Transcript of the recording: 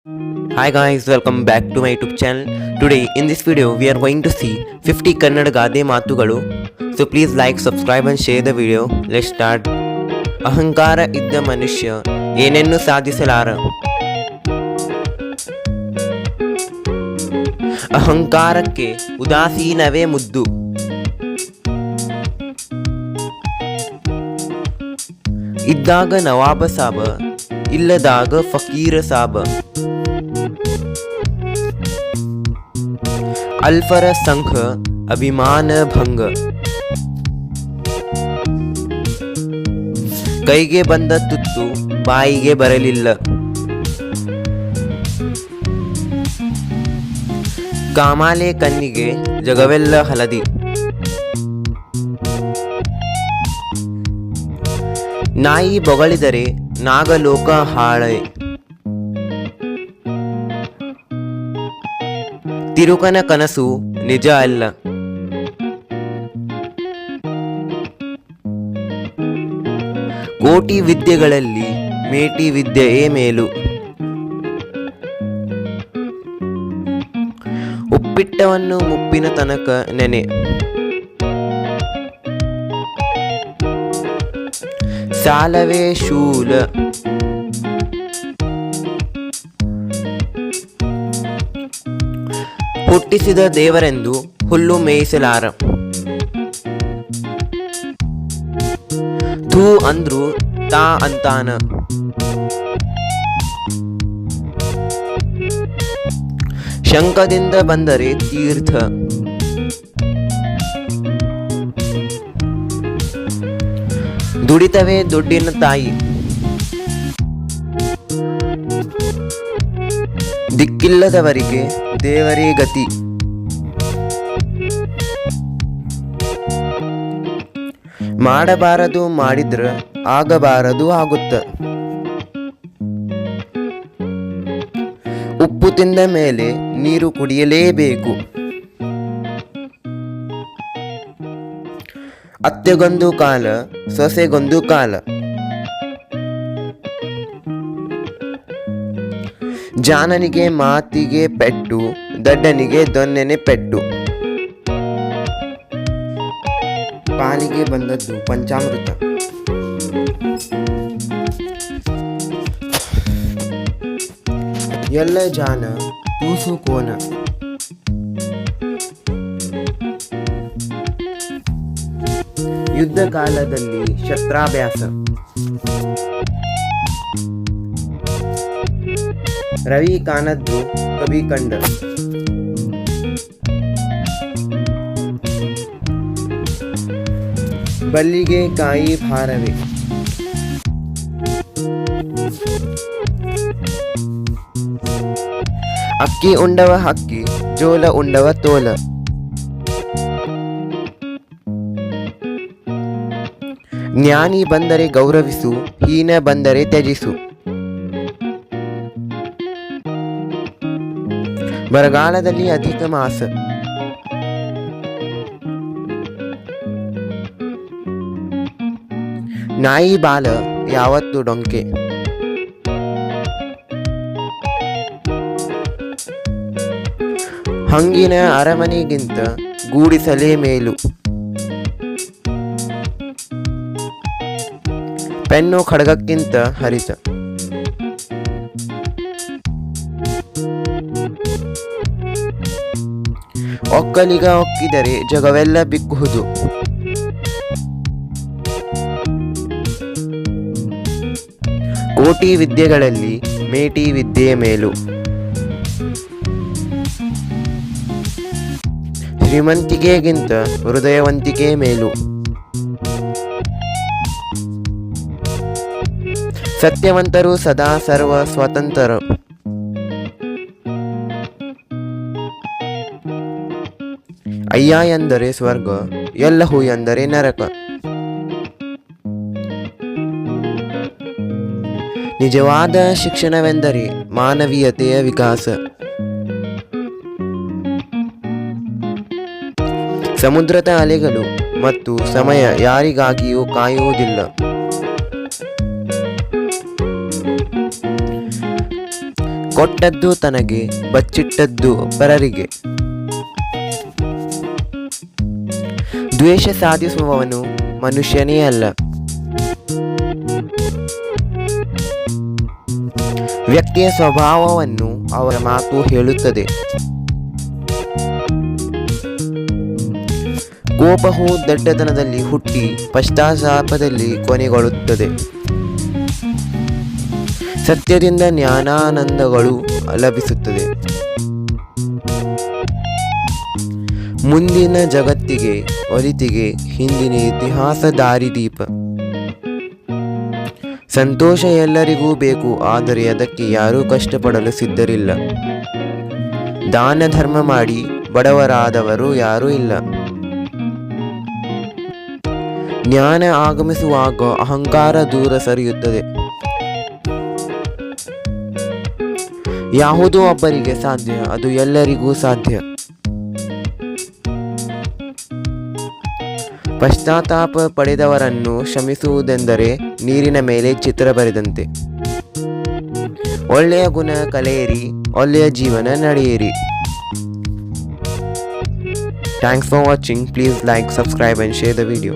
Hi guys, welcome back to my YouTube channel. Today in this video we are going to see 50 Kannada Gade Matugalu. So please like, subscribe and share the video. Let's start. ಅಹಂಕಾರ ಇದ್ದ ಮನುಷ್ಯ ಏನನ್ನು ಸಾಧಿಸಲಾರ. ಅಹಂಕಾರಕ್ಕೆ ಉದಾಸೀನವೇ ಮುದ್ದು. ಇದ್ದಾಗ ನವಾಬ ಸಾಬ, ಇಲ್ಲದಾಗ ಫಕೀರ ಸಾಬ. ಅಲ್ಫರ ಸಂಘ ಅಭಿಮಾನ ಭಂಗ. ಕೈಗೆ ಬಂದ ತುತ್ತು ಬಾಯಿಗೆ ಬರಲಿಲ್ಲ. ಕಾಮಾಲೆ ಕಣ್ಣಿಗೆ ಜಗವೆಲ್ಲ ಹಳದಿ. ನಾಯಿ ಬೊಗಳಿದರೆ ನಾಗಲೋಕ ಹಾಳೆ. ತಿರುಕನ ಕನಸು ನಿಜ ಅಲ್ಲ. ಕೋಟಿ ವಿದ್ಯೆಗಳಲ್ಲಿ ಮೇಟಿ ವಿದ್ಯೆಯೇ ಮೇಲು. ಉಪ್ಪಿಟ್ಟವನ್ನು ಮುಪ್ಪಿನ ತನಕ ನೆನೆ. ಸಾಲವೇ ಶೂಲ. ಹುಟ್ಟಿಸಿದ ದೇವರೆಂದು ಹುಲ್ಲು ಮೇಯಿಸಲಾರ. ಥೂ ಅಂದ್ರು ತಾ ಅಂತಾನ. ಶಂಕದಿಂದ ಬಂದರೆ ತೀರ್ಥ. ದುಡಿತವೇ ದುಡ್ಡಿನ ತಾಯಿ. ದಿಕ್ಕಿಲ್ಲದವರಿಗೆ ದೇವರೇ ಗತಿ. ಮಾಡಬಾರದು ಮಾಡಿದ್ರ ಆಗಬಾರದು ಆಗುತ್ತ. ಉಪ್ಪು ತಿಂದ ಮೇಲೆ ನೀರು ಕುಡಿಯಲೇಬೇಕು. ಅತ್ತೆಗೊಂದು ಕಾಲ, ಸೊಸೆಗೊಂದು ಕಾಲ. ಜಾನನಿಗೆ ಮಾತಿಗೆ ಪೆಟ್ಟು, ದಡ್ಡನಿಗೆ ದೊನ್ನೆನೆ ಪೆಟ್ಟು. ಪಾಲಿಗೆ ಬಂದದ್ದು ಪಂಚಾಮೃತ. ಎಲ್ಲ ಜಾನ ತೂಸು ಕೋನ. ಯುದ್ಧ ಕಾಲದಲ್ಲಿ ಶಸ್ತ್ರಾಭ್ಯಾಸ. ರವಿ ಕಾಣದ್ದು ಕವಿ ಕಂಡ. ಬಲ್ಲಿಗೆ ಕಾಯಿ ಭಾರವೇ. ಅಕ್ಕಿ ಉಂಡವ ಹಕ್ಕಿ, ಜೋಲ ಉಂಡವ ತೋಲ. ಜ್ಞಾನಿ ಬಂದರೆ ಗೌರವಿಸು, ಹೀನ ಬಂದರೆ ತ್ಯಜಿಸು. ಬರಗಾಲದಲ್ಲಿ ಅಧಿಕ ಮಾಸ. ನಾಯಿ ಬಾಲ ಯಾವತ್ತು ಡೊಂಕೆ. ಹಂಗಿನ ಅರಮನೆಗಿಂತ ಗೂಡಿಸಲೇ ಮೇಲು. ಪೆನ್ನು ಖಡ್ಗಕ್ಕಿಂತ ಹರಿತ. ಒಕ್ಕಲಿಗ ಒಕ್ಕಿದರೆ ಜಗವೆಲ್ಲ ಬಿಕ್ಕುವುದು. ಕೋಟಿ ವಿದ್ಯೆಗಳಲ್ಲಿ ಮೇಟಿ ವಿದ್ಯೆ ಮೇಲು. ಶ್ರೀಮಂತಿಕೆಗಿಂತ ಹೃದಯವಂತಿಕೆ ಮೇಲು. ಸತ್ಯವಂತರು ಸದಾ ಸರ್ವ ಸ್ವತಂತ್ರ. ಅಯ್ಯ ಎಂದರೆ ಸ್ವರ್ಗ, ಎಲ್ಲಹು ಎಂದರೆ ನರಕ. ನಿಜವಾದ ಶಿಕ್ಷಣವೆಂದರೆ ಮಾನವೀಯತೆಯ ವಿಕಾಸ. ಸಮುದ್ರದ ಅಲೆಗಳು ಮತ್ತು ಸಮಯ ಯಾರಿಗಾಗಿಯೂ ಕಾಯುವುದಿಲ್ಲ. ಕೊಟ್ಟದ್ದು ತನಗೆ, ಬಚ್ಚಿಟ್ಟದ್ದು ಪರರಿಗೆ. ದ್ವೇಷ ಸಾಧಿಸುವವನು ಮನುಷ್ಯನೇ ಅಲ್ಲ. ವ್ಯಕ್ತಿಯ ಸ್ವಭಾವವನ್ನು ಅವರ ಮಾತು ಹೇಳುತ್ತದೆ. ಕೋಪವು ದಡ್ಡತನದಲ್ಲಿ ಹುಟ್ಟಿ ಪಶ್ಚಾತ್ತಾಪದಲ್ಲಿ ಕೊನೆಗೊಳ್ಳುತ್ತದೆ. ಸತ್ಯದಿಂದ ಜ್ಞಾನಾನಂದಗಳು ಲಭಿಸುತ್ತದೆ. ಮುಂದಿನ ಜಗತ್ತಿಗೆ ಒಳಿತಿಗೆ ಹಿಂದಿನ ಇತಿಹಾಸ ದಾರಿದೀಪ. ಸಂತೋಷ ಎಲ್ಲರಿಗೂ ಬೇಕು, ಆದರೆ ಅದಕ್ಕೆ ಯಾರೂ ಕಷ್ಟಪಡಲು ಸಿದ್ಧರಿಲ್ಲ. ದಾನ ಧರ್ಮ ಮಾಡಿ ಬಡವರಾದವರು ಯಾರೂ ಇಲ್ಲ. ಜ್ಞಾನ ಆಗಮಿಸುವಾಗ ಅಹಂಕಾರ ದೂರ ಸರಿಯುತ್ತದೆ. ಯಾವುದೋ ಒಬ್ಬರಿಗೆ ಸಾಧ್ಯ, ಅದು ಎಲ್ಲರಿಗೂ ಸಾಧ್ಯ. ಪಶ್ಚಾತ್ತಾಪ ಪಡೆದವರನ್ನು ಕ್ಷಮಿಸುವುದೆಂದರೆ ನೀರಿನ ಮೇಲೆ ಚಿತ್ರ ಬರೆದಂತೆ. ಒಳ್ಳೆಯ ಗುಣ ಕಲಿಯಿರಿ, ಒಳ್ಳೆಯ ಜೀವನ ನಡೆಯಿರಿ. Thanks for watching. Please like, subscribe and share the video.